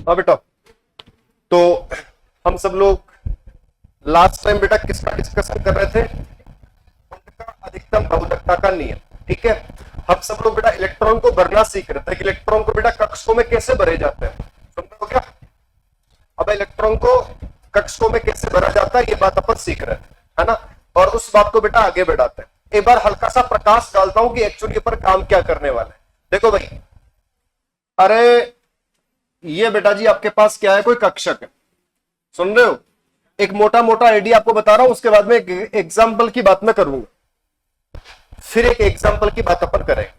हाँ बेटा, तो हम सब लोग लास्ट टाइम बेटा किसका डिस्कशन कर रहे थे? उनका अधिकतम बहुलकता का नियम। ठीक है, हम सब लोग बेटा इलेक्ट्रॉन को भरना सीख रहे थे कि इलेक्ट्रॉन को बेटा कक्षों में कैसे भरे जाते हैं। समझ हो क्या? अब इलेक्ट्रॉन को कक्षों में कैसे भरा जाता है ये बात अपन सीख रहे हैं, है ना। और उस बात को बेटा आगे बढ़ाते हैं। एक बार हल्का सा प्रकाश डालता हूं कि एक्चुअली पर काम क्या करने वाला है। देखो भाई, अरे ये बेटा जी आपके पास क्या है? कोई कक्षक है, सुन रहे हो? एक मोटा मोटा आइडिया आपको बता रहा हूं, उसके बाद में एक एग्जाम्पल की बात मैं करूंगा, फिर एक एग्जाम्पल की बात अपन करेंगे।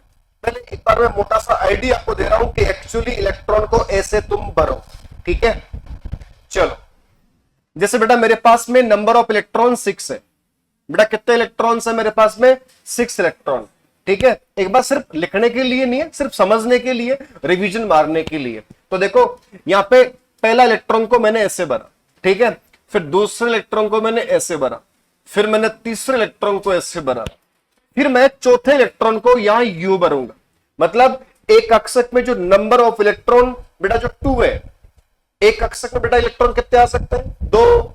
पहले एक बार मैं मोटा सा आइडिया आपको दे रहा हूं कि एक्चुअली इलेक्ट्रॉन को ऐसे तुम भरो। ठीक है, चलो जैसे बेटा मेरे पास में नंबर ऑफ इलेक्ट्रॉन 6 है। बेटा कितने इलेक्ट्रॉन्स है मेरे पास में? 6 इलेक्ट्रॉन। ठीक है, एक बार सिर्फ लिखने के लिए नहीं है, सिर्फ समझने के लिए, रिवीजन मारने के लिए। तो देखो यहां पे पहला इलेक्ट्रॉन को मैंने ऐसे भरा, ठीक है, फिर दूसरे इलेक्ट्रॉन को मैंने ऐसे भरा, फिर मैंने तीसरे इलेक्ट्रॉन को ऐसे भरा, फिर मैं चौथे इलेक्ट्रॉन को यहां यू भरूंगा। मतलब एक कक्षक में जो नंबर ऑफ इलेक्ट्रॉन बेटा जो 2 है, एक कक्षक में बेटा इलेक्ट्रॉन कितने आ सकते हैं? 2।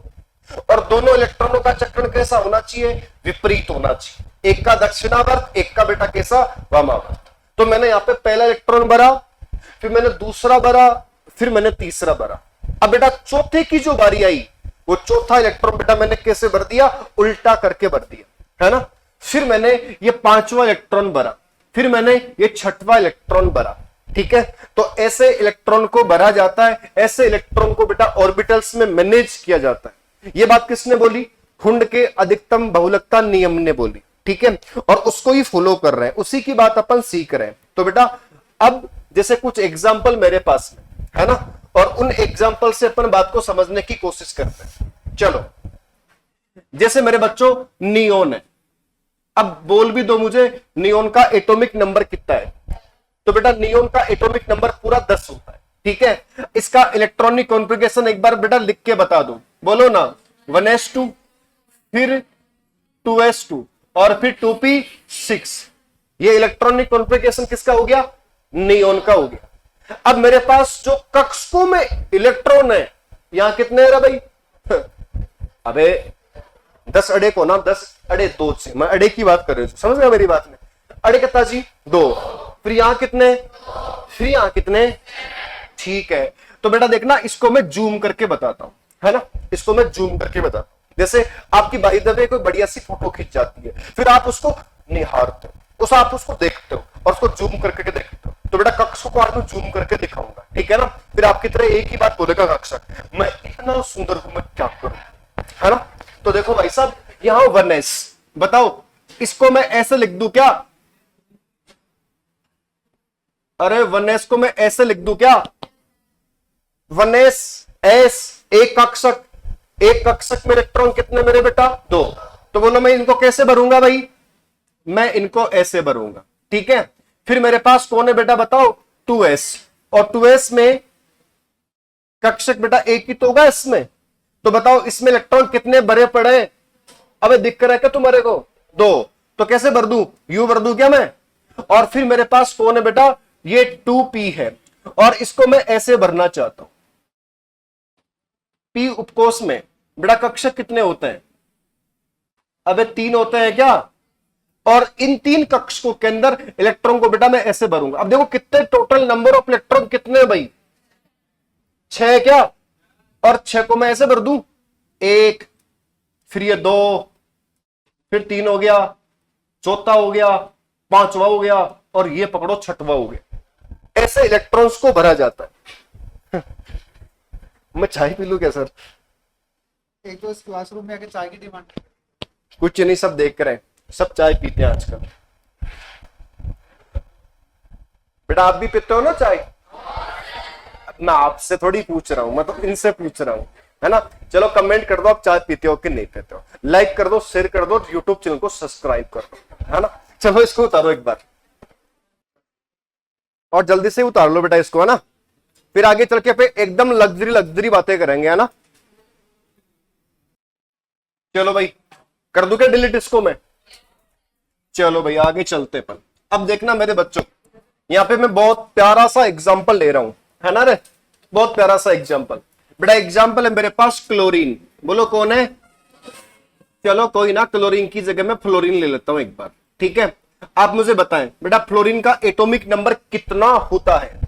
और दोनों इलेक्ट्रॉनों का चक्रण कैसा होना चाहिए? विपरीत होना चाहिए। एक का दक्षिणावर्त, एक का बेटा कैसा? वामावर्त। तो मैंने यहां पे पहला इलेक्ट्रॉन भरा, फिर मैंने दूसरा भरा, फिर मैंने तीसरा भरा। अब बेटा चौथे की जो बारी आई, वो चौथा इलेक्ट्रॉन बेटा मैंने कैसे भर दिया? उल्टा करके भर दिया, है ना। फिर मैंने ये 5वां इलेक्ट्रॉन भरा, फिर मैंने ये 6वां इलेक्ट्रॉन भरा। ठीक है, तो ऐसे इलेक्ट्रॉन को भरा जाता है, ऐसे इलेक्ट्रॉन को बेटा ऑर्बिटल्स में मैनेज किया जाता है। ये बात किसने बोली? हुंड के अधिकतम बहुलकता नियम ने बोली। ठीक है, और उसको ही फॉलो कर रहे हैं, उसी की बात अपन सीख रहे हैं। तो बेटा अब जैसे कुछ एग्जाम्पल मेरे पास में है ना, और उन एग्जाम्पल से अपन बात को समझने की कोशिश करते हैं। चलो जैसे मेरे बच्चों नियोन है, अब बोल भी दो मुझे नियोन का एटॉमिक नंबर कितना है? तो बेटा नियोन का एटॉमिक नंबर पूरा 10 होता है। ठीक है, इसका इलेक्ट्रॉनिक कॉन्फ़िगरेशन एक बार बेटा लिख के बता दो, बोलो ना। 1s2, फिर 2s2 और फिर 2p6। ये इलेक्ट्रॉनिक कॉन्फ़िगरेशन किसका हो गया? नियोन का हो गया। अब मेरे पास जो कक्षकों में इलेक्ट्रॉन है, यहां कितने हैं भाई? अबे 10 अड़े को ना, 10 अड़े 2 से, मैं अड़े की बात कर रही हूं, समझ गया मेरी बात में? अड़े कितना जी? 2। फिर यहां कितने? फिर यहां कितने? ठीक है, तो बेटा देखना, इसको मैं जूम करके बताता हूं, है ना। इसको मैं जूम करके बताता हूं। जैसे आपकी बाई द वे कोई बढ़िया सी फोटो खिंच जाती है, फिर आप उसको निहारते हो, आप उसको देखते हो और उसको जूम करके देखते हो। तो बेटा कक्षक को आज मैं जूम करके दिखाऊंगा, ठीक है ना। फिर आपकी तरह एक ही बात बोलेगा कक्षक, मैं इतना सुंदर हूं, मैं क्या करूं, है ना। तो देखो भाई साहब, यहां 1s, बताओ इसको मैं ऐसे लिख दूं क्या? अरे 1s को मैं ऐसे लिख दूं क्या? 1s s, एक कक्षक में इलेक्ट्रॉन कितने मेरे बेटा? 2। तो बोलो मैं इनको कैसे भरूंगा भाई? मैं इनको ऐसे भरूंगा। ठीक है, फिर मेरे पास कौन है बेटा बताओ? 2s, और 2s में कक्षक बेटा एक ही तो होगा इसमें। तो बताओ इसमें इलेक्ट्रॉन कितने भरे पड़े? अबे दिख रहा है क्या तुम्हारे को? 2। तो कैसे भर दूं? यू भर दूं क्या मैं? और फिर मेरे पास कौन है बेटा? ये 2p है, और इसको मैं ऐसे भरना चाहता हूं। p उपकोष में बेटा कक्षक कितने होते हैं? अबे 3 होते हैं क्या? और इन 3 कक्षकों के अंदर इलेक्ट्रॉन को बेटा मैं ऐसे भरूंगा। अब देखो कितने टोटल नंबर ऑफ इलेक्ट्रॉन कितने हैं भाई? 6 है क्या? और 6 को मैं ऐसे भर दूं, 1, फिर ये 2, फिर 3 हो गया, चौथा हो गया, 5वां हो गया, और ये पकड़ो 6वां हो गया। ऐसे इलेक्ट्रॉन्स को भरा जाता है। मैं चाय पी लूं क्या सर? एक तो इस क्लासरूम में आके चाय की डिमांड। कुछ नहीं, सब देख कर सब चाय पीते हैं आजकल। बेटा आप भी पीते हो ना चाय? मैं आपसे थोड़ी पूछ रहा हूं, मैं तो इनसे पूछ रहा हूं, है ना। चलो कमेंट कर दो आप चाय पीते हो कि नहीं पीते हो, लाइक कर दो, शेयर कर दो, यूट्यूब चैनल को सब्सक्राइब कर दो, है ना। चलो इसको उतारो एक बार, और जल्दी से उतार लो बेटा इसको, है ना। फिर आगे चल के पे एकदम लग्जरी बातें करेंगे, है ना। चलो भाई कर दूं क्या डिलीट इसको मैं? चलो भाई आगे चलते अपन। अब देखना मेरे बच्चों, यहां पे मैं बहुत प्यारा सा एग्जांपल ले रहा हूं, है ना रे। बहुत प्यारा सा एग्जाम्पल बेटा, एग्जाम्पल है मेरे पास क्लोरीन। बोलो कौन है? चलो कोई ना, क्लोरीन की जगह मैं फ्लोरीन ले लेता हूं एक बार, ठीक है। आप मुझे बताएं बेटा, फ्लोरीन का एटॉमिक नंबर कितना होता है?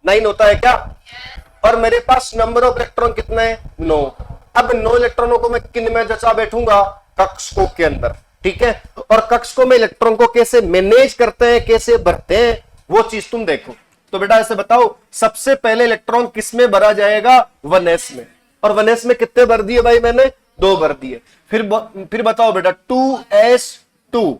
9 होता है क्या? और मेरे पास नंबर ऑफ इलेक्ट्रॉन कितने हैं? 9। अब 9 इलेक्ट्रॉनों को मैं किन में जचा बैठूंगा? कक्षकों के अंदर, ठीक है। और कक्षकों में इलेक्ट्रॉन को कैसे मैनेज करते हैं, कैसे भरते हैं, वो चीज तुम देखो। तो बेटा ऐसे बताओ, सबसे पहले इलेक्ट्रॉन किस में भरा जाएगा? 1s में। और 1s में कितने भर दिए भाई मैंने? 2 भर दिए। फिर बताओ बेटा 2s2।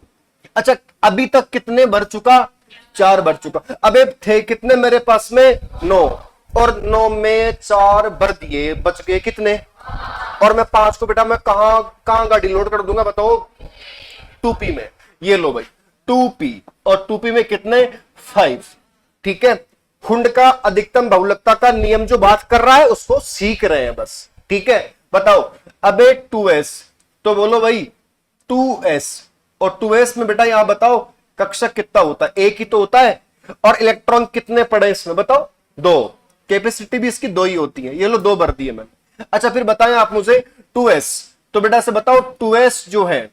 अच्छा अभी तक कितने भर चुका? 4 भर चुका। अबे थे कितने मेरे पास में? 9। और 9 में 4 भर दिए, बच गए कितने? और मैं 5 को बेटा मैं कहां गाड़ी लोड कर दूंगा बताओ? 2p में। ये लो भाई 2p, और 2p में कितने? 5, ठीक है। हुंड का अधिकतम बहुलकता का नियम जो बात कर रहा है उसको सीख रहे हैं बस, ठीक है। बताओ अबे 2s, तो बोलो भाई 2s, और 2s में बेटा यहां बताओ कक्षक कितना होता है? एक ही तो होता है। और इलेक्ट्रॉन कितने पड़े इसमें बताओ? 2। कैपेसिटी भी इसकी 2 ही होती है। ये लो 2 भर दिए मैंने। अच्छा फिर बताएं आप मुझे 2s, तो बेटा से बताओ 2s जो है,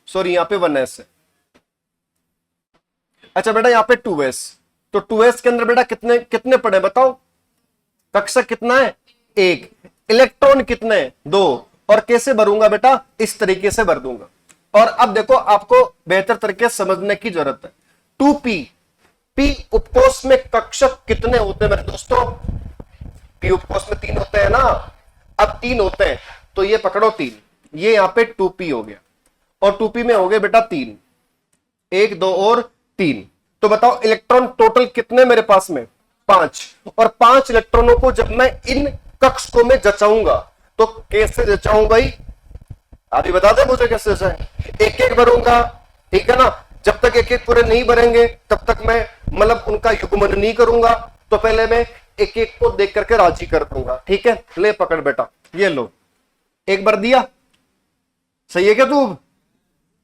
सॉरी यहां पे 1s है। अच्छा बेटा यहां पे 2s, तो 2s के अंदर बेटा कितने कितने पड़े बताओ? कक्षक कितना है? 1। इलेक्ट्रॉन कितने? 2। और कैसे भरूंगा बेटा? इस तरीके से भर दूंगा। और अब देखो आपको बेहतर तरीके से समझने की जरूरत है। 2p, p उपकोष में कक्षक कितने होते हैं मेरे दोस्तों? p उपकोष में 3 होते हैं ना। अब 3 होते हैं तो ये पकड़ो 3, ये यहां पे 2p हो गया, और 2p में हो गए बेटा 3, 1 2 और 3। तो बताओ इलेक्ट्रॉन टोटल कितने मेरे पास में? 5। और 5 इलेक्ट्रॉनों को जब मैं इन कक्षकों में जचाऊंगा तो कैसे जचाऊं भाई? अभी बता दे मुझे कैसे जचाएं? एक एक भरूंगा, ठीक है ना। जब तक एक एक पूरे नहीं भरेंगे तब तक मैं मतलब उनका युग्मन नहीं करूंगा। तो पहले मैं एक एक को देख करके राजी कर दूंगा, ठीक है। ले पकड़ बेटा, ये लो, एक बार दिया, सही है क्या तू?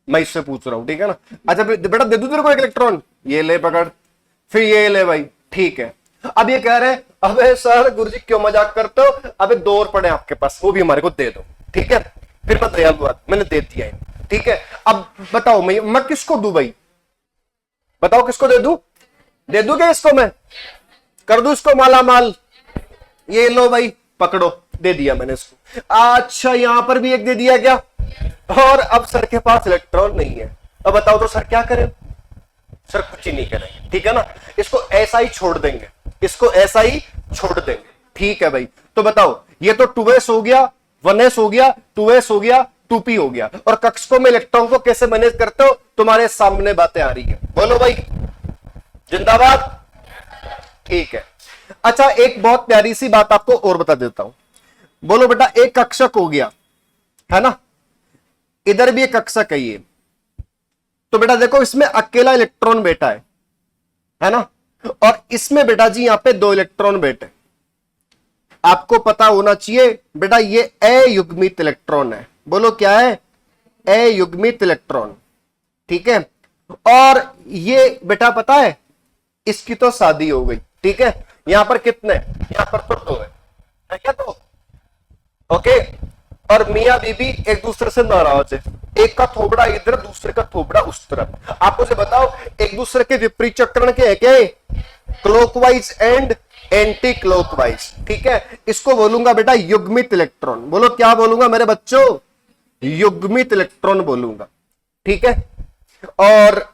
मैं इससे पूछ रहा हूं, ठीक है ना। अच्छा बेटा दे दूं तेरे को एक इलेक्ट्रॉन? ये ले पकड़, फिर ये ले भाई, ठीक है। अब ये कह रहे हैं अबे सर गुरुजी क्यों मजाक करते हो? अबे 2 और पड़े आपके पास, वो भी हमारे को दे दो, ठीक है। फिर मैं दयालु बात मैंने दे दिया है, ठीक है। अब बताओ मैं किसको दूं भाई? बताओ किसको दे दूं? दे दूं क्या इसको? मैं कर दूं इसको माला माल? ये लो भाई पकड़ो, दे दिया मैंने इसको। अच्छा यहां पर भी एक दे दिया क्या? और अब सर के पास इलेक्ट्रॉन नहीं है। अब बताओ तो सर क्या करें? सर कुछ ही नहीं करेंगे, ठीक है ना। इसको ऐसा ही छोड़ देंगे, इसको ऐसा ही छोड़ देंगे, ठीक है भाई। तो बताओ ये तो 2s हो गया, 1s हो गया, 2s हो गया, 2p हो गया। और कक्षकों में इलेक्ट्रॉन को कैसे मैनेज करते हो? तुम्हारे सामने बातें आ रही है, बोलो भाई जिंदाबाद, ठीक है। अच्छा एक बहुत प्यारी सी बात आपको और बता देता हूं। बोलो बेटा एक कक्षक हो गया है ना, इधर भी एक कक्षक है ये। तो बेटा देखो इसमें अकेला इलेक्ट्रॉन बैठा है ना, और इसमें बेटा जी यहां पे 2 इलेक्ट्रॉन बैठे। आपको पता होना चाहिए बेटा ये अयुग्मित इलेक्ट्रॉन है। बोलो क्या है? अयुग्मित इलेक्ट्रॉन, ठीक है। और ये बेटा पता है इसकी तो शादी हो गई, ठीक है। यहां पर कितने? यहां पर तो 2 है क्या? तो ओके। और मियां बीबी एक दूसरे से नाराज है, एक का थोबड़ा इधर दूसरे का थोबड़ा उस तरफ। आप मुझे बताओ एक दूसरे के विपरीत चक्रण के है क्या? क्लॉकवाइज एंड एंटी क्लॉकवाइज, ठीक है। इसको बोलूंगा बेटा युग्मित इलेक्ट्रॉन। बोलो क्या बोलूंगा मेरे बच्चों? युग्मित इलेक्ट्रॉन बोलूंगा, ठीक है। और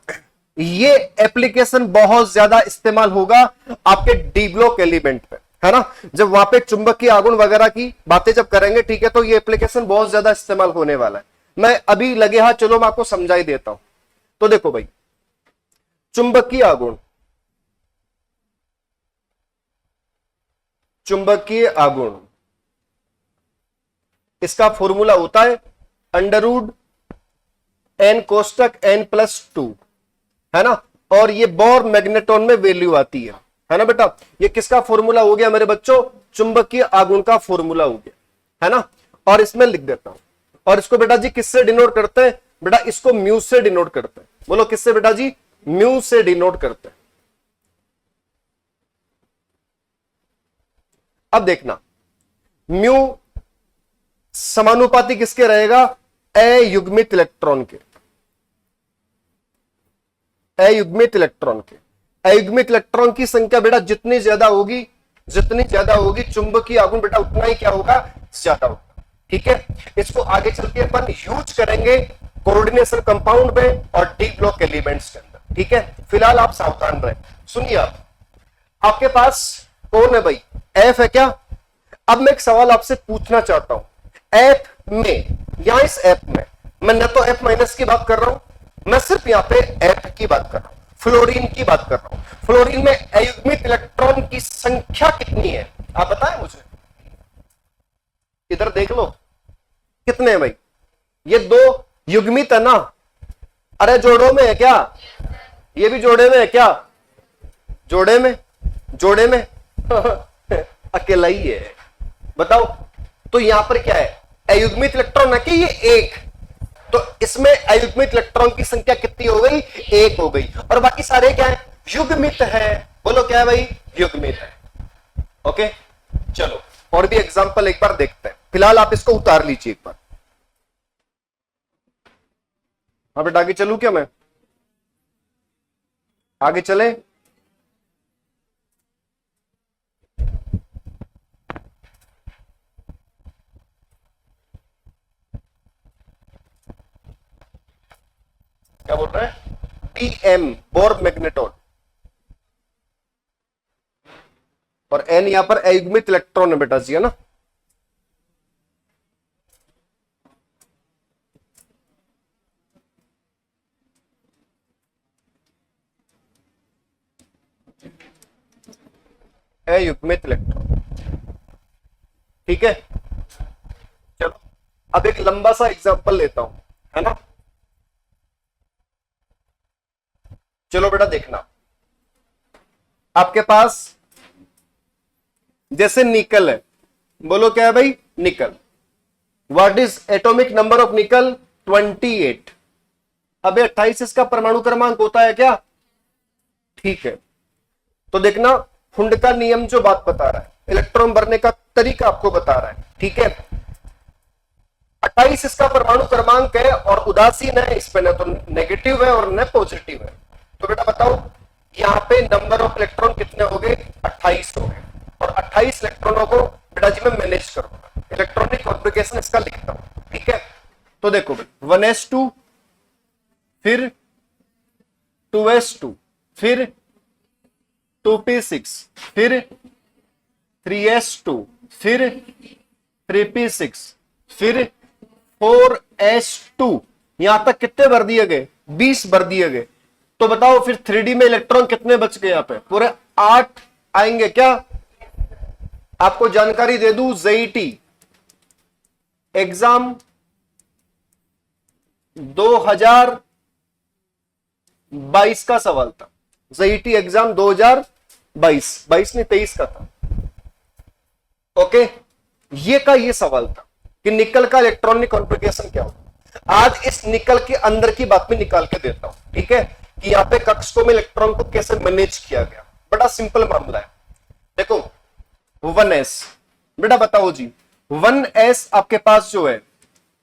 ये एप्लीकेशन बहुत ज्यादा इस्तेमाल होगा आपके डी ब्लॉक एलिमेंट पे, है ना। जब वहां पे चुंबकीय आघूर्ण वगैरह की बातें जब करेंगे, ठीक है, तो ये एप्लीकेशन बहुत ज्यादा इस्तेमाल होने वाला है। मैं अभी लगे हाथ चलो मैं आपको समझा ही देता हूं। तो देखो भाई चुंबकीय आघूर्ण, चुंबकीय आघूर्ण इसका फॉर्मूला होता है √n कोष्टक n+2, है ना। और ये बोर मैग्नेटॉन में वैल्यू आती है ना बेटा। ये किसका फॉर्मूला हो गया मेरे बच्चों? चुंबकीय आघूर्ण का फॉर्मूला हो गया, है ना। और इसमें लिख देता हूं। और इसको बेटा जी किससे डिनोट करते हैं? बेटा इसको म्यू से डिनोट करते हैं। बोलो किससे बेटा जी? म्यू से डिनोट करते हैं। अब देखना, म्यू समानुपाती किसके रहेगा? अयुग्मित इलेक्ट्रॉन के, अयुग्मित इलेक्ट्रॉन के। अयुग्मित इलेक्ट्रॉन की संख्या बेटा जितनी ज्यादा होगी, जितनी ज्यादा होगी चुंबकीय आघूर्ण बेटा उतना ही क्या होगा? ज्यादा होगा। ठीक है, इसको आगे चल के अपन यूज करेंगे कोऑर्डिनेशन कंपाउंड में और डी ब्लॉक एलिमेंट्स के अंदर। ठीक है, फिलहाल आप सावधान रहे। सुनिए, आप आपके पास कौन है भाई? एफ है क्या? अब मैं एक सवाल आपसे पूछना चाहता हूं, एफ में, यहां इस एफ में मैं न तो एफ माइनस की बात कर रहा हूं, मैं सिर्फ यहां पे एफ की बात कर रहा हूं, फ्लोरीन की बात कर रहा हूं। फ्लोरीन में अयुग्मित इलेक्ट्रॉन की संख्या कितनी है? आप बताएं मुझे, इधर देख लो कितने हैं भाई? ये दो युग्मित है ना? अरे जोड़ों में है क्या? ये भी जोड़े में है क्या? जोड़े में, जोड़े में अकेला ही है, बताओ। तो यहां पर क्या है? अयुग्मित इलेक्ट्रॉन है कि ये एक, तो इसमें अयुग्मित इलेक्ट्रॉन की संख्या कितनी हो गई? एक हो गई। और बाकी सारे क्या है? युग्मित है। बोलो क्या है भाई? युग्मित है। ओके, चलो और भी एग्जांपल एक बार देखते हैं। फिलहाल आप इसको उतार लीजिए एक बार। हाँ बेटा, आगे चलूं क्या मैं? आगे चले? क्या बोल रहे हैं? बीएम, बोर मैग्नेटॉन, और एन यहां पर अयुग्मित इलेक्ट्रॉन है बेटा जी, है ना? अयुग्मित इलेक्ट्रॉन। ठीक है, चलो अब एक लंबा सा एग्जांपल लेता हूं, है ना? चलो बेटा देखना, आपके पास जैसे निकल है, बोलो क्या है भाई? निकल। What is atomic number of निकल? 28। अब 28 इसका परमाणु क्रमांक होता है क्या? ठीक है, तो देखना हुंड का नियम जो बात बता रहा है, इलेक्ट्रॉन भरने का तरीका आपको बता रहा है। ठीक है, 28 इसका परमाणु क्रमांक है और उदासीन है, इस पे न तो नेगेटिव है और न पॉजिटिव है। तो बेटा बताओ यहां पे नंबर ऑफ इलेक्ट्रॉन कितने हो गए? 28 हो गए। और 28 इलेक्ट्रॉनों को बेटा जी मैं मैनेज करूंगा, इलेक्ट्रॉनिक कॉन्फ़िगरेशन इसका लिखता हूं। ठीक है, तो देखो भाई 1s2, फिर 2s2, फिर 2p6, फिर 3s2, फिर 3p6, फिर 4s2, यहां तक कितने भर दिए गए? 20 भर दिए गए। तो बताओ फिर 3D में इलेक्ट्रॉन कितने बच गए? यहां पे पूरे 8 आएंगे क्या? आपको जानकारी दे दूं, जेईटी एग्जाम 2022 का सवाल था। जेईटी एग्जाम 2022 नहीं 23 का था। ओके, ये सवाल था कि निकल का इलेक्ट्रॉनिक कॉन्फ़िगरेशन क्या होगा। आज इस निकल के अंदर की बात में निकाल के देता हूं। ठीक है, कि यहां पे कक्षकों में इलेक्ट्रॉन को कैसे मैनेज किया गया। बड़ा सिंपल मामला है। देखो 1s, बेटा बताओ जी 1s आपके पास जो है,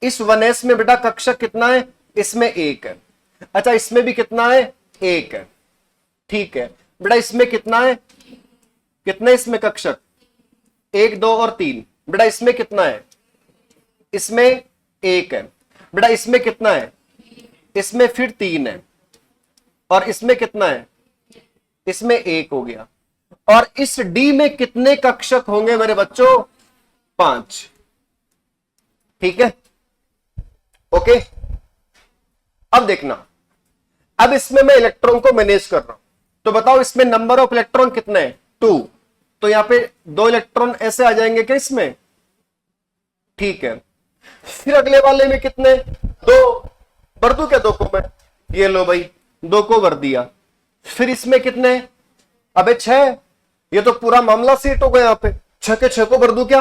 इस 1s में बेटा कक्षक कितना है? इसमें 1 है। अच्छा, इसमें भी कितना है? 1 है। ठीक है बेटा, इसमें कितना है? कितने इसमें कक्षक? 1, 2 और 3। बेटा इसमें कितना है? इसमें 1 है। बेटा इसमें कितना है? इसमें फिर 3 है। और इसमें कितना है? इसमें 1 हो गया। और इस डी में कितने कक्षक होंगे मेरे बच्चों? 5। ठीक है, ओके। अब देखना, अब इसमें मैं इलेक्ट्रॉन को मैनेज कर रहा हूं, तो बताओ इसमें नंबर ऑफ इलेक्ट्रॉन कितने हैं? 2। तो यहां पे 2 इलेक्ट्रॉन ऐसे आ जाएंगे क्या इसमें? ठीक है, फिर अगले वाले में कितने? 2। भर दूं क्या 2 को मैं? ये लो भाई 2 को भर दिया। फिर इसमें कितने? अबे 6। ये तो पूरा मामला सेट हो गया। यहां पे 6 के 6 को भर दूं क्या?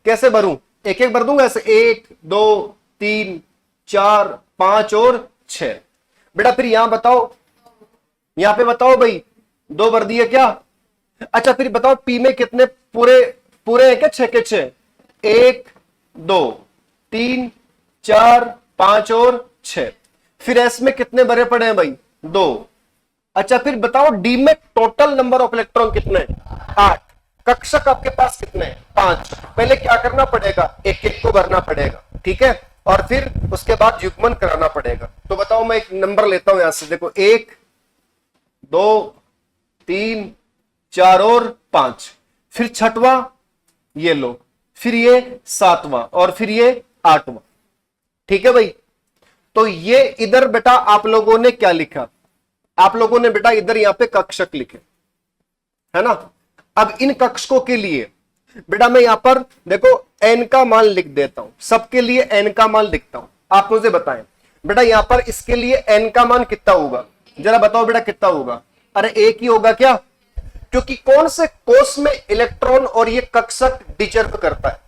कैसे भरूं? एक एक भर दूंगा ऐसे, 1, 2, 3, 4, 5 और 6। बेटा फिर यहां बताओ, यहां पे बताओ भाई 2 भर दिए क्या? अच्छा फिर बताओ पी में कितने पूरे पूरे है क्या 6 के 6, 1 2 3 4 5 और 6। फिर एस में कितने भरे पड़े हैं भाई 2। अच्छा फिर बताओ डी में टोटल नंबर ऑफ इलेक्ट्रॉन कितने हैं 8। कक्षक आपके पास कितने हैं 5। पहले क्या करना पड़ेगा एक एक को भरना पड़ेगा, ठीक है, और फिर उसके बाद युग्मन कराना पड़ेगा। तो बताओ मैं एक नंबर लेता हूं यहां से, देखो 1 2 3 4 और 5। फिर छठवां ये लो, फिर ये 7वां और फिर ये 8वां, ठीक है भाई। तो ये इधर बेटा आप लोगों ने क्या लिखा, आप लोगों ने बेटा इधर यहां पे कक्षक लिखे, है ना। अब इन कक्षकों के लिए बेटा मैं यहां पर देखो n का मान लिख देता हूं, सबके लिए n का मान लिखता हूं। आप मुझे बताएं बेटा यहां पर इसके लिए n का मान कितना होगा, जरा बताओ बेटा कितना होगा। अरे एक ही होगा क्या, क्योंकि कौन से कोष में इलेक्ट्रॉन और ये कक्षक डिजर्व करता है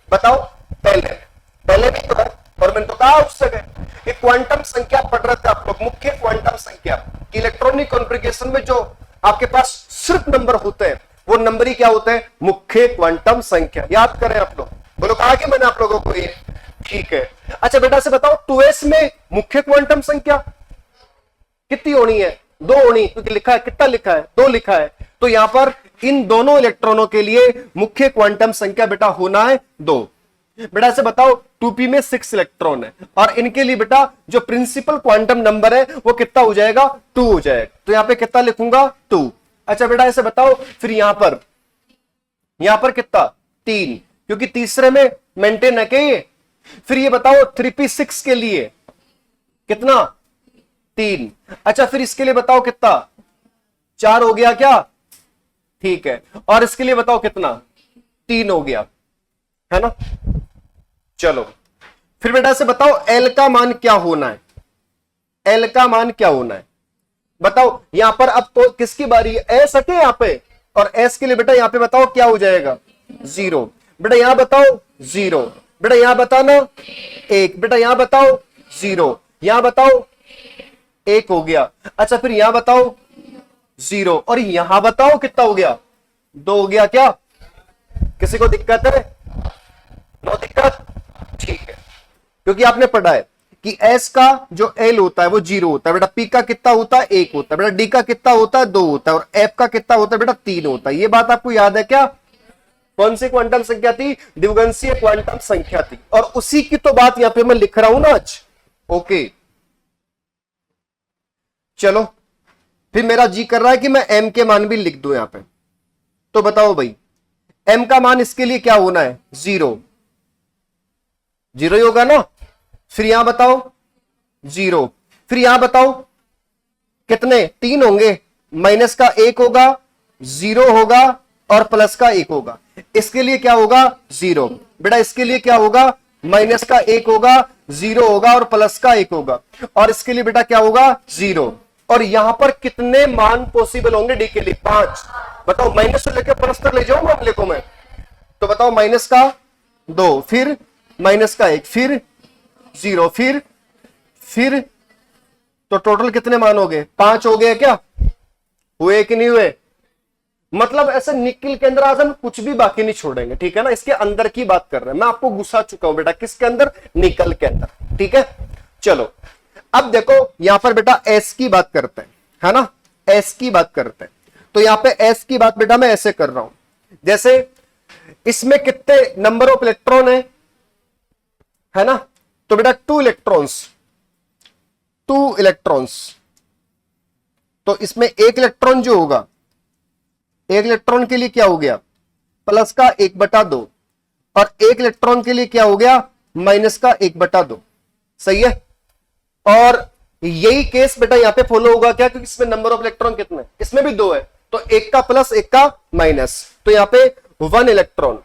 बताओ, पहले भी तो है, और मैंने तो कहा उस जगह ये क्वांटम संख्या पढ़ रहे थे आप लोग, मुख्य क्वांटम संख्या। इलेक्ट्रॉनिक कॉन्फ़िगरेशन में जो आपके पास सिर्फ नंबर होते हैं वो नंबर ही क्या होते हैं, मुख्य क्वांटम संख्या। याद करें आप लोग, बोलो कहा कि मैंने आप लोगों को ये, ठीक है। अच्छा बेटा से बताओ 2s में मुख्य क्वांटम संख्या कितनी होनी है, 2 होनी, क्योंकि लिखा है कितना लिखा है 2 लिखा है। तो यहां पर इन दोनों इलेक्ट्रॉनों के लिए मुख्य क्वांटम संख्या बेटा होना है 2। बेटा से बताओ 2p में 6 इलेक्ट्रॉन है और इनके लिए बेटा जो प्रिंसिपल क्वांटम नंबर है वो कितना हो जाएगा 2 हो जाएगा। तो यहां पे कितना लिखूंगा 2। अच्छा बेटा ऐसे बताओ फिर यहां पर कितना 3, क्योंकि तीसरे में मेंटेन है क्या ये। फिर ये बताओ 3p6 के लिए कितना 3। अच्छा फिर इसके लिए बताओ कितना 4 हो गया क्या, ठीक है, और इसके लिए बताओ कितना 3 हो गया, है ना। चलो फिर बेटा से बताओ L का मान क्या होना है, L का मान क्या होना है बताओ। यहां पर अब तो किसकी बारी है, S है यहां पे, और S के लिए बेटा यहां पे बताओ क्या हो जाएगा 0। बेटा यहां बताओ 0, बेटा यहां बताना 1, बेटा यहां बताओ 0, यहां बताओ 1 हो गया। अच्छा फिर यहां बताओ 0 और यहां बताओ कितना हो गया 2 हो गया क्या, किसी को दिक्कत है, नो दिक्कत, ठीक है। क्योंकि आपने पढ़ा है कि S का जो L होता है वो 0 होता है बेटा, P का कितना होता है 1 होता है बेटा, D का कितना होता है 2 होता है, और F का कितना होता है बेटा 3 होता है। ये बात आपको याद है क्या, कौन सी क्वांटम संख्या थी, द्विवंशीय क्वांटम संख्या थी, और उसी की तो बात यहां पे मैं लिख रहा हूं ना आज। ओके चलो फिर मेरा जी कर रहा है कि मैं M के मान भी लिख दूं यहां पे। तो बताओ भाई M का मान इसके लिए क्या होना है 0 ही होगा ना। फिर यहां बताओ 0, फिर यहां बताओ कितने 3 होंगे, माइनस का 1 होगा, 0 होगा और प्लस का 1 होगा। इसके लिए क्या होगा 0, बेटा इसके लिए क्या होगा माइनस का 1 होगा, 0 होगा और प्लस का 1 होगा, और इसके लिए बेटा क्या होगा 0। और यहां पर कितने मान पॉसिबल होंगे डी के लिए 5। बताओ माइनस से लेकर प्लस तक ले जाऊं मामले को मैं, तो बताओ माइनस का 2, फिर माइनस का 1, फिर 0, फिर तो टोटल कितने मान हो गए 5 हो गए क्या, हुए कि नहीं हुए। मतलब ऐसे निकल के अंदर आज हम कुछ भी बाकी नहीं छोड़ेंगे, ठीक है ना। इसके अंदर की बात कर रहे हैं, मैं आपको घुसा चुका हूं बेटा किसके अंदर, निकल के अंदर, ठीक है। चलो अब देखो यहां पर बेटा S की बात करते हैं, है ना, S की बात करते हैं। तो यहां पे S की बात बेटा मैं ऐसे कर रहा हूं, जैसे इसमें कितने नंबर ऑफ इलेक्ट्रॉन है ना, तो बेटा 2 इलेक्ट्रॉन्स, तो इसमें 1 इलेक्ट्रॉन जो होगा, 1 इलेक्ट्रॉन के लिए क्या हो गया प्लस का 1/2, और 1 इलेक्ट्रॉन के लिए क्या हो गया माइनस का 1/2, सही है। और यही केस बेटा यहां पे फॉलो होगा क्या, क्योंकि इसमें नंबर ऑफ इलेक्ट्रॉन कितने, इसमें भी 2 है, तो 1 का प्लस 1 का माइनस, तो यहां पे 1 इलेक्ट्रॉन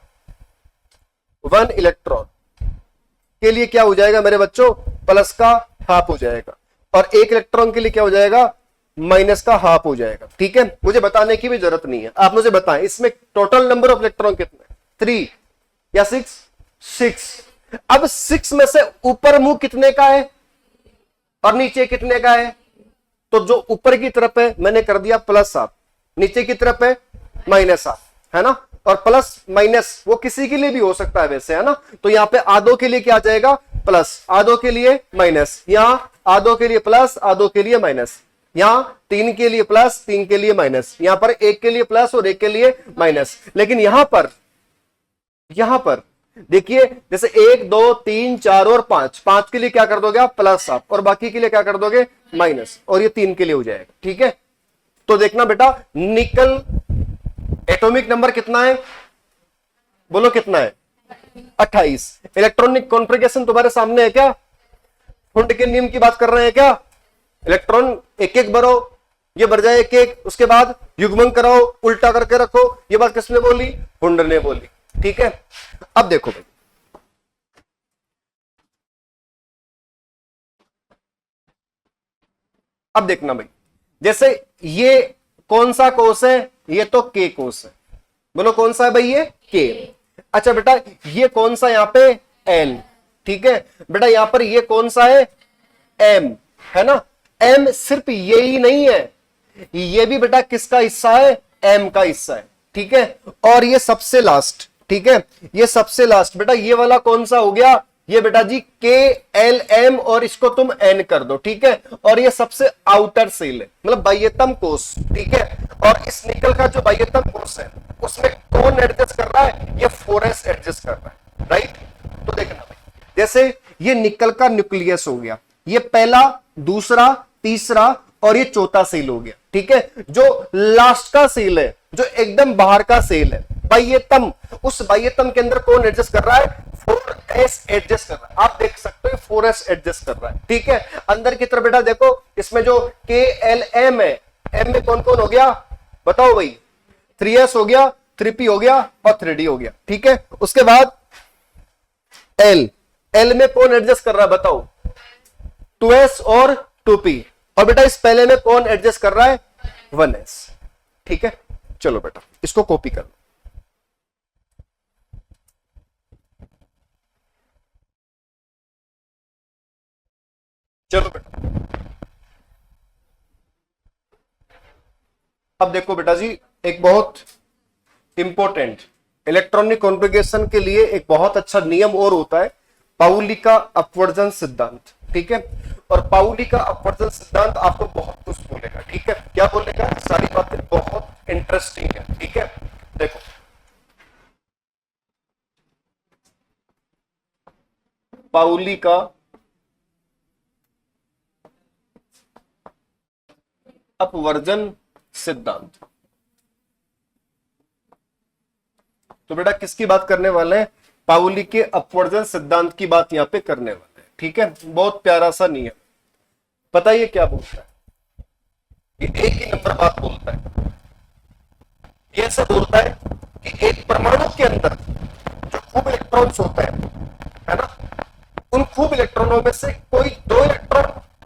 के लिए क्या हो जाएगा मेरे बच्चों प्लस का हाफ हो जाएगा, और 1 इलेक्ट्रॉन के लिए क्या हो जाएगा माइनस का हाफ हो जाएगा, ठीक है। मुझे बताने की भी जरूरत नहीं है, आप मुझे बताएं इसमें टोटल नंबर ऑफ इलेक्ट्रॉन कितने, 3 या 6। अब 6 में से ऊपर मुंह कितने का है और नीचे कितने का है, तो जो ऊपर की तरफ है मैंने कर दिया प्लस हाफ, नीचे की तरफ है माइनस हाफ, है ना। और प्लस माइनस वो किसी के लिए भी हो सकता है वैसे, है ना। तो यहाँ पे आधो के लिए क्या आ जाएगा, प्लस, आधो के लिए माइनस, यहां आधो के लिए प्लस, आधो के लिए माइनस, यहां 3 के लिए प्लस, 3 के लिए माइनस, यहां पर 1 के लिए प्लस और 1 के लिए माइनस। लेकिन यहां पर देखिए, जैसे 1 2 3 4 और 5, 5 के लिए क्या कर दोगे आप, प्लस आप, और बाकी के लिए क्या कर दोगे, माइनस, और ये 3 के लिए हो जाएगा। ठीक है, तो देखना बेटा, निकल एटॉमिक नंबर कितना है, बोलो कितना है, 28। इलेक्ट्रॉनिक कॉन्फ़िगरेशन तुम्हारे सामने है क्या, फुंड के नियम की बात कर रहे हैं क्या, इलेक्ट्रॉन एक एक भरो, ये भर जाए एक एक, उसके बाद युग्मन कराओ, उल्टा करके रखो, ये बात किसने बोली, फुंड ने बोली। ठीक है, अब देखो भाई, अब देखना भाई, जैसे ये कौन सा कोष है, ये तो के कोष है, बोलो कौन सा है भाई, ये के। अच्छा बेटा, ये कौन सा यहाँ पे, एल। ठीक है बेटा, यहां पर ये कौन सा है, एम, है ना। एम सिर्फ ये ही नहीं है, ये भी बेटा किसका हिस्सा है, एम का हिस्सा है। ठीक है, और ये सबसे लास्ट, ठीक है, ये सबसे लास्ट बेटा, ये वाला कौन सा हो गया, ये बेटा जी के एल एम, और इसको तुम एन कर दो। ठीक है, और ये सबसे आउटर सेल है, मतलब बाह्यतम कोष। ठीक है, और इस निकल का जो बाह्यतम कोष है उसमें कौन एडजस्ट कर रहा है, ये 4s एडजस्ट कर रहा है, राइट। तो देखना भाई, जैसे ये निकल का न्यूक्लियस हो गया, ये पहला, दूसरा, तीसरा और ये चौथा सेल हो गया। ठीक है, जो लास्ट का सेल है, जो एकदम बाहर का सेल है, बाह्यतम, उस बाह्यतम के अंदर कौन एडजस्ट कर रहा है, 4s एडजस्ट कर रहा है। आप देख सकते हो 4s एडजस्ट कर रहा है। ठीक है, अंदर की तरफ बेटा देखो, इसमें जो के एल एम है, एम में कौन कौन हो गया, बताओ भाई, 3s हो गया, 3p हो गया और 3d हो गया। ठीक है, उसके बाद एल, एल में कौन एडजस्ट कर रहा है बताओ, 2s और 2p, और बेटा इस पहले में कौन एडजस्ट कर रहा है, 1s। ठीक है, चलो बेटा इसको कॉपी कर लो। चलो बेटा, अब देखो बेटा जी, एक बहुत इंपॉर्टेंट इलेक्ट्रॉनिक कॉन्फ़िगरेशन के लिए एक बहुत अच्छा नियम और होता है, पाउली का अपवर्जन सिद्धांत। ठीक है, और पाउली का अपवर्जन सिद्धांत आपको बहुत कुछ बोलेगा। ठीक है, क्या बोलेगा, सारी बातें बहुत इंटरेस्टिंग है। ठीक है, देखो पाउली का अपवर्जन सिद्धांत, तो बेटा किसकी बात करने वाले हैं, पाउली के अपवर्जन सिद्धांत की बात यहां पे करने वाले हैं। ठीक है, बहुत प्यारा सा नियम, पता है ये क्या बोलता है, ये एक ही नंबर बात बोलता है। ये ऐसा बोलता है कि एक परमाणु के अंदर जो खूब इलेक्ट्रॉन्स होते हैं, है ना, उन खूब इलेक्ट्रॉनों में से कोई 2 इलेक्ट्रॉन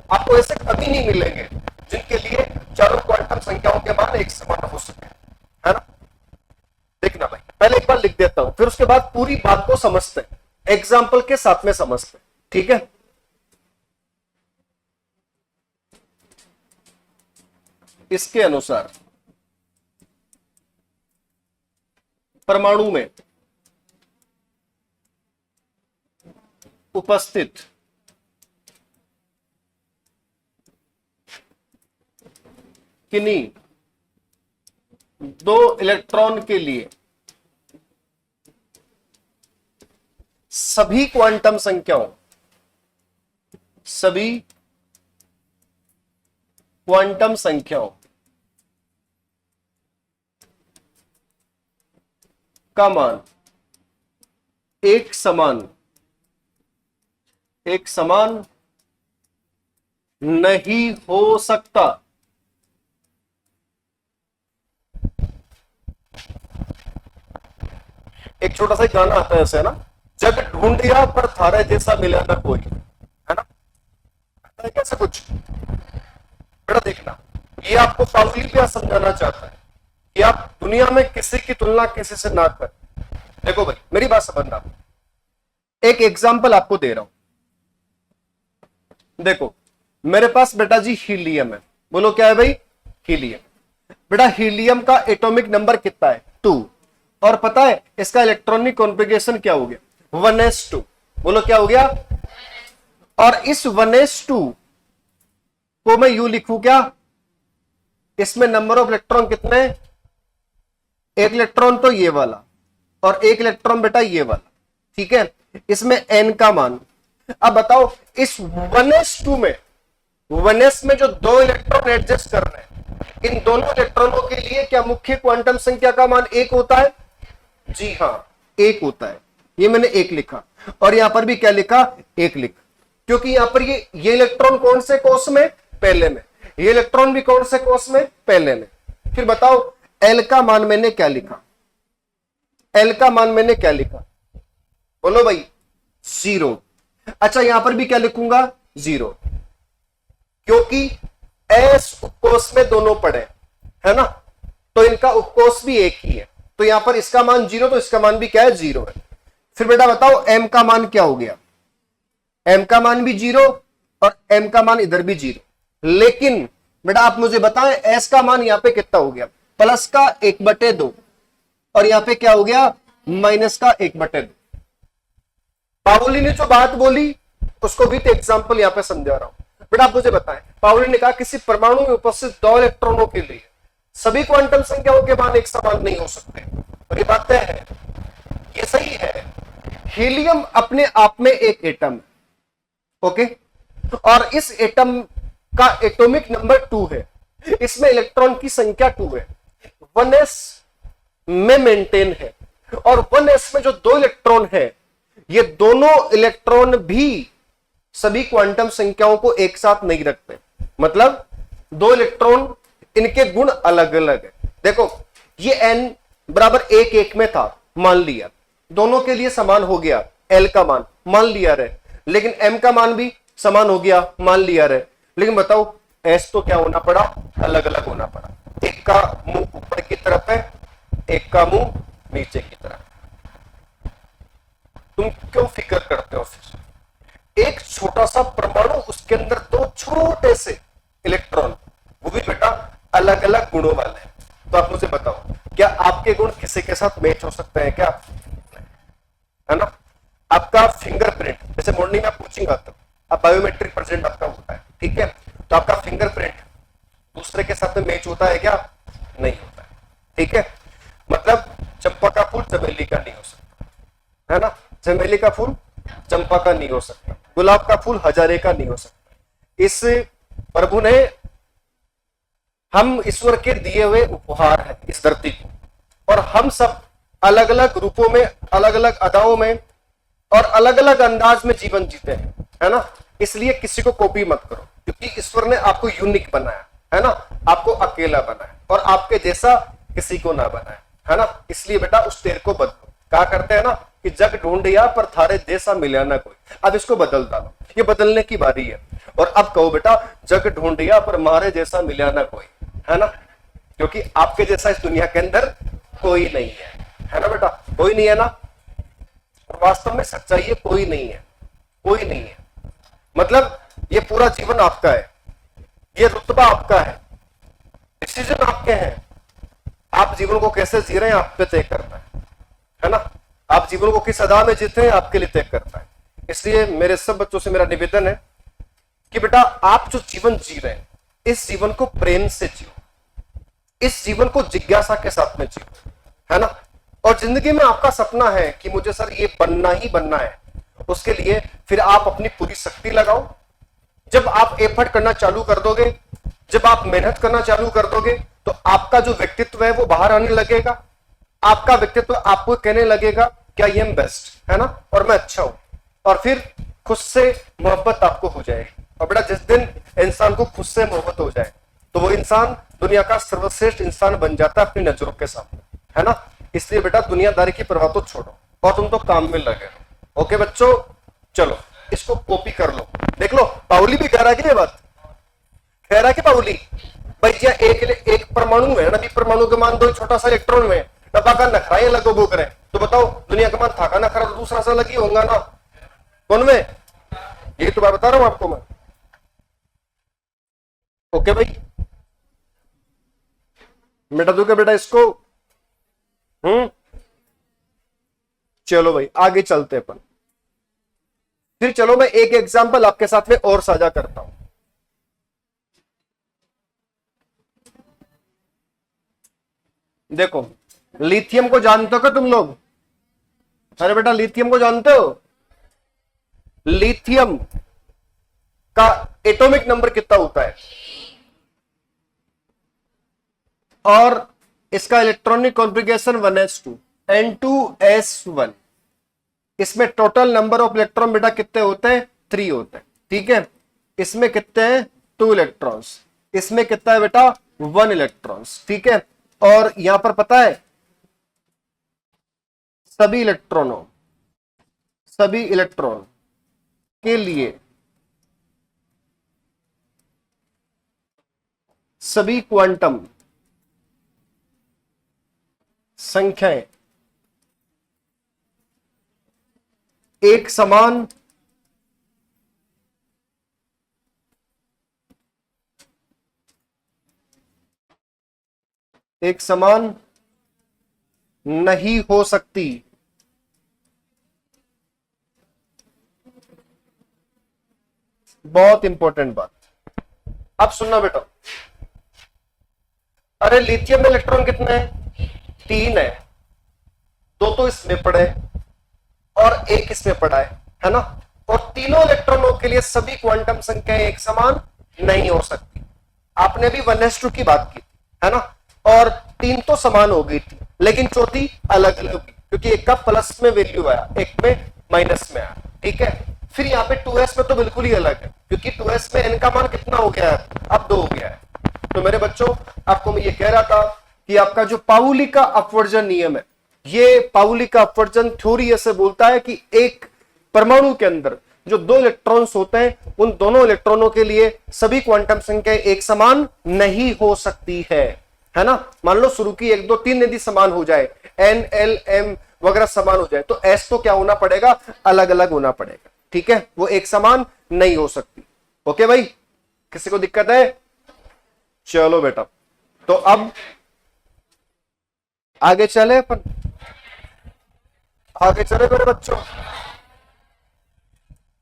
आपको ऐसे कभी नहीं मिलेंगे जिनके लिए चारों क्वांटम संख्याओं के मान एक समान हो सके, है ना। देखना भाई, पहले एक बार लिख देता हूं, फिर उसके बाद पूरी बात को समझते हैं, एग्जाम्पल के साथ में समझते हैं। ठीक है, इसके अनुसार परमाणु में उपस्थित किन्हीं 2 इलेक्ट्रॉन के लिए सभी क्वांटम संख्याओं का मान एक समान नहीं हो सकता। एक छोटा सा गाना आता है ऐसे ना, जग ढूंढिया पर थारे जैसा मिला ना कोई, है ना, आता है कैसे कुछ। बेटा देखना, ये आपको पाउली भी समझाना चाहता है कि आप दुनिया में किसी की तुलना किसी से ना करें। देखो भाई मेरी बात समझना, एक एग्जांपल आपको दे रहा हूं। देखो मेरे पास बेटा जी हीलियम है, बोलो क्या है भाई, हीलियम। बेटा हीलियम का एटॉमिक नंबर कितना है, 2, और पता है इसका इलेक्ट्रॉनिक कॉन्फ़िगरेशन क्या हो गया, 1s2। बोलो क्या हो गया। और इस 1s2 को मैं यू लिखूं क्या, इसमें नंबर ऑफ इलेक्ट्रॉन कितने, एक इलेक्ट्रॉन तो ये वाला और एक इलेक्ट्रॉन बेटा ये वाला, ठीक है। इसमें n का मान, अब बताओ इस 1s2 में 1s में जो दो इलेक्ट्रॉन एडजस्ट कर रहे हैं, इन दोनों इलेक्ट्रॉनों के लिए क्या मुख्य क्वांटम संख्या का मान एक होता है, जी हां एक होता है। ये मैंने एक लिखा और यहां पर भी क्या लिखा, एक लिख, क्योंकि यहां पर ये इलेक्ट्रॉन कौन से कोष में, पहले में, ये इलेक्ट्रॉन भी कौन से कोष में, पहले में। फिर बताओ L का मान मैंने क्या लिखा, L का मान मैंने क्या लिखा, बोलो भाई 0। अच्छा यहां पर भी क्या लिखूंगा, 0, क्योंकि S उपकोष में दोनों पड़े है ना, तो इनका उपकोष भी एक ही है, तो यहां पर इसका मान 0 तो इसका मान भी क्या है, 0 है। फिर बेटा बताओ M का मान क्या हो गया, M का मान भी 0 और M का मान इधर भी 0। लेकिन बेटा आप मुझे बताएं S का मान यहां पे कितना हो गया, प्लस का 1/2 और यहां पे क्या हो गया, माइनस का 1/2। पाउली ने जो बात बोली उसको भी तो एग्जांपल यहां पे समझा रहा हूं। बेटा आप मुझे बताएं, पाउली ने कहा किसी परमाणु में उपस्थित दो इलेक्ट्रॉनों के लिए सभी क्वांटम संख्याओं के मान एक समान नहीं हो सकते, और ये बात तय है, ये सही है। हीलियम अपने आप में एक एटम है, ओके, और इस एटम का एटॉमिक नंबर 2 है, इसमें इलेक्ट्रॉन की संख्या 2 है, 1s में मेंटेन है, और 1s में जो दो इलेक्ट्रॉन है, ये दोनों इलेक्ट्रॉन भी सभी क्वांटम संख्याओं को एक साथ नहीं रखते, मतलब दो इलेक्ट्रॉन इनके गुण अलग अलग है। देखो ये n बराबर 1 में था, मान लिया, दोनों के लिए समान हो गया L का मान, मान लिया रहे, लेकिन M का मान भी समान हो गया, मान लिया रहे, लेकिन बताओ S तो क्या होना पड़ा, अलग अलग होना पड़ा। एक का मुंह ऊपर की तरफ है, एक का मुंह नीचे की तरफ। तुम क्यों फिक्र करते हो, फिर एक छोटा सा परमाणु, उसके अंदर दो छोटे से इलेक्ट्रॉन, वो भी बेटा अलग अलग गुणों वाले हैं। तो आप मुझे बताओ क्या आपके गुण किसी के साथ मैच हो सकते हैं क्या, है ना। आपका फिंगरप्रिंट, जैसे मॉर्निंग में पूछूंगा तो आप बायोमेट्रिक प्रेजेंट आपका होता है, ठीक है, तो आपका फिंगरप्रिंट दूसरे के साथ में मैच होता है क्या, नहीं होता है, ठीक है। मतलब चंपा का फूल चमेली का नहीं हो सकता, है ना, चमेली का फूल चंपा का नहीं हो सकता, गुलाब का फूल हजारे का नहीं हो सकता। इस प्रभु ने, हम ईश्वर के दिए हुए उपहार है इस धरती को, और हम सब अलग अलग रूपों में, अलग अलग अदाओं में और अलग अलग अंदाज में जीवन जीते हैं, है ना। इसलिए किसी को कॉपी मत करो, क्योंकि ईश्वर ने आपको यूनिक बनाया है ना, आपको अकेला बनाया, और आपके जैसा किसी को ना बनाया, है ना। इसलिए बेटा उस तेर को बदलो, कहा करते हैं ना कि जग ढूंढिया पर थारे जैसा मिला ना कोई, अब इसको बदल डालो, ये बदलने की बारी है। और अब कहो बेटा जग ढूंढिया पर मारे जैसा मिला ना कोई, है ना, क्योंकि आपके जैसा इस दुनिया के अंदर कोई नहीं है ना बेटा, कोई नहीं है ना। वास्तव में सच्चाई है, कोई नहीं है, कोई नहीं है, मतलब ये पूरा जीवन आपका है, ये रुतबा आपका है, डिसीजन आपके हैं, आप जीवन को कैसे जी रहे हैं आप पे तय करना है ना। आप जीवन को किस अदा में जीते हैं आपके लिए तय करना है। इसलिए मेरे सब बच्चों से मेरा निवेदन है कि बेटा आप जो जीवन जी रहे हैं, इस जीवन को प्रेम से जियो, इस जीवन को जिज्ञासा के साथ में जियो, है ना। और जिंदगी में आपका सपना है कि मुझे सर ये बनना ही बनना है, उसके लिए फिर आप अपनी पूरी शक्ति लगाओ। जब आप एफर्ट करना चालू कर दोगे, जब आप मेहनत करना चालू कर दोगे, तो आपका जो व्यक्तित्व है वो बाहर आने लगेगा। आपका व्यक्तित्व आपको कहने लगेगा क्या ये एम बेस्ट, है ना, और मैं अच्छा हूं, और फिर खुद से मोहब्बत आपको हो जाएगी। और बेटा जिस दिन इंसान को खुद से मोहब्बत हो जाए तो वो इंसान दुनिया का सर्वश्रेष्ठ इंसान बन जाता है अपनी नजरों के सामने, है ना। इसलिए बेटा दुनियादारी की परवाह तो छोड़ो और तुम तो काम में लगे रहो। ओके बच्चों, चलो इसको कॉपी कर लो, देख लो। पाउली भी कह रहा है कि ये बात कह रहा है कि पाउली भाई जी एक परमाणु है ना, परमाणु के मान दो, छोटा सा इलेक्ट्रॉन में डब्बा का नखरा ही अलग वो करें, तो बताओ दुनिया का मान था का नखरा तो दूसरा सा लगी होगा ना, कौन में, यही तो मैं बता रहा हूं आपको मैं। ओके भाई, मिटा दूंगा बेटा इसको, चलो भाई आगे चलते अपन। फिर चलो मैं एक एग्जांपल आपके साथ में और साझा करता हूं। देखो लिथियम को जानते हो क्या तुम लोग? अरे बेटा लिथियम को जानते हो? लिथियम का एटॉमिक नंबर कितना होता है और इसका इलेक्ट्रॉनिक कॉन्फ़िगरेशन 1s2 N2s1। इसमें टोटल नंबर ऑफ इलेक्ट्रॉन बेटा कितने होते हैं? 3 होते हैं। ठीक है, इसमें कितने हैं? 2 इलेक्ट्रॉन्स। इसमें कितना है बेटा? 1 इलेक्ट्रॉन्स। ठीक है, और यहां पर पता है सभी इलेक्ट्रॉन के लिए सभी क्वांटम संख्याएं एक समान नहीं हो सकती। बहुत इंपॉर्टेंट बात, अब सुनना बेटा। अरे लिथियम में इलेक्ट्रॉन कितने हैं? 3 है। 2 तो इसमें पड़े और 1 इसमें पड़ा है ना? और तीनों इलेक्ट्रॉनों के लिए सभी क्वांटम संख्याएं एक समान नहीं हो सकती। आपने भी 1s2 की बात की है ना? और 3 तो समान हो गई थी, लेकिन चौथी अलग अलग होगी, क्योंकि एक का प्लस में वैल्यू आया, एक में माइनस में आया। ठीक है, फिर यहाँ पे 2s में तो बिल्कुल ही अलग है, क्योंकि 2s में n का मान कितना हो गया है? अब 2 हो गया है। तो मेरे बच्चों आपको मैं ये कह रहा था कि आपका जो पाउली का अपवर्जन नियम है, ये पाउली का अपवर्जन थ्योरी ऐसे बोलता है कि एक परमाणु के अंदर जो 2 इलेक्ट्रॉन्स होते हैं, उन दोनों इलेक्ट्रॉनों के लिए सभी क्वांटम संख्या एक समान नहीं हो सकती है ना? मान लो शुरू की 1 2 3 यदि समान हो जाए, n l m वगैरह समान हो जाए, तो s तो क्या होना पड़ेगा? अलग अलग होना पड़ेगा। ठीक है, वो एक समान नहीं हो सकती। ओके भाई, किसी को दिक्कत है? चलो बेटा, तो अब आगे चले अपन, आगे चले मेरे बच्चों।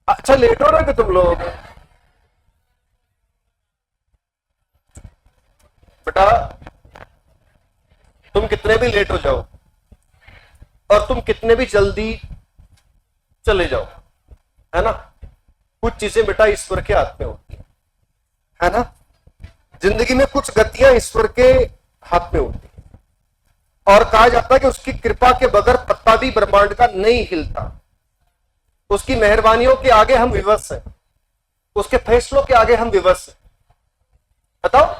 अच्छा लेट हो रहे थे तुम लोग? बेटा तुम कितने भी लेट हो जाओ और तुम कितने भी जल्दी चले जाओ, है ना, कुछ चीजें बेटा ईश्वर के हाथ में होती है ना? जिंदगी में कुछ गतियां ईश्वर के हाथ में होती है, और कहा जाता है कि उसकी कृपा के बगैर पत्ता भी ब्रह्मांड का नहीं हिलता। उसकी मेहरबानियों के आगे हम विवश हैं, उसके फैसलों के आगे हम विवश हैं। बताओ,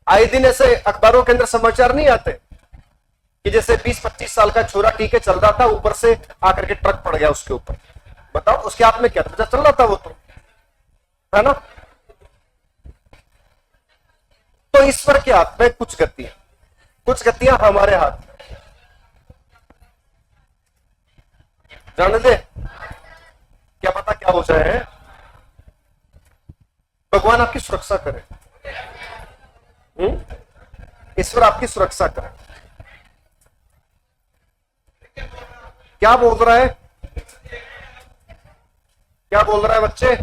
आए दिन ऐसे अखबारों के अंदर समाचार नहीं आते कि जैसे 20-25 साल का छोरा ठीक है चल रहा था, ऊपर से आकर के ट्रक पड़ गया उसके ऊपर। बताओ उसके हाथ में क्या था? चल रहा था वो, तो है ना? तो ईश्वर के हाथ में कुछ गतियां हमारे हाथ में। जाने दे, क्या पता क्या हो जाए। भगवान आपकी सुरक्षा करे, ईश्वर आपकी सुरक्षा करे। क्या बोल रहा है? क्या बोल रहा है बच्चे?